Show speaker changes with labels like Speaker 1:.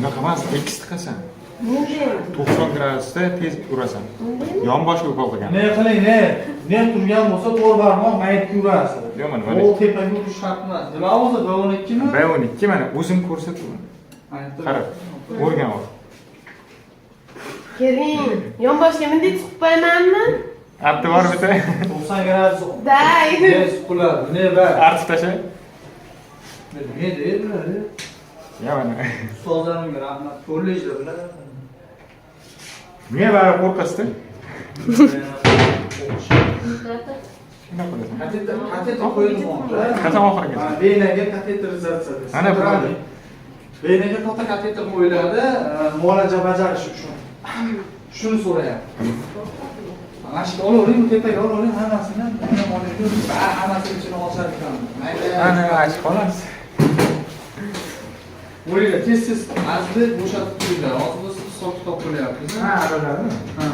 Speaker 1: Unaqa emas, tekis tiqasan.
Speaker 2: Bunday
Speaker 1: 90 gradusda tez urasan. Yonboshga ufol qilgan.
Speaker 3: Ne qiling, ne turgan bo'lsa to'rt barmoq mayib yurasiz.
Speaker 1: Yo'q, mana
Speaker 3: O tepaga urish shart emas. Nima bo'lsa B12 mi?
Speaker 1: B12 mana o'zim ko'rsataman. Qarab, o'rgan ol.
Speaker 2: keling. Yonboshga bunday chiqib qo'yamanmi?
Speaker 1: Arti bor bitta.
Speaker 3: 90 gradus.
Speaker 2: Day.
Speaker 3: Yes, qular. Ne bor?
Speaker 1: Arti tasha.
Speaker 3: Ne deydilar?
Speaker 1: Ya mana.
Speaker 3: Ustozlarimga rahmat. Kollejda bilan.
Speaker 1: Niye bari qo'rqasizda?
Speaker 3: Kateter qo'yilmoqda.
Speaker 1: Qachon oxiriga?
Speaker 3: Beynaga kateterizatsiya.
Speaker 1: Ana bo'ldi.
Speaker 3: Beynaga katta kateter qo'yiladi, muolaja bajarish uchun. Shuni so'rayapti. Mana shu olavering, tepaga olavering, hammasini olavering. Hammasini ichini ochar ekan.
Speaker 1: Ana ochib qolasiz.
Speaker 3: O'ylaydi, tez-tez azli bo'shatib qo'yinglar. Hozir biz hisob-kitob qilyapmiz.
Speaker 1: Ha, aralarmi?
Speaker 3: Ha.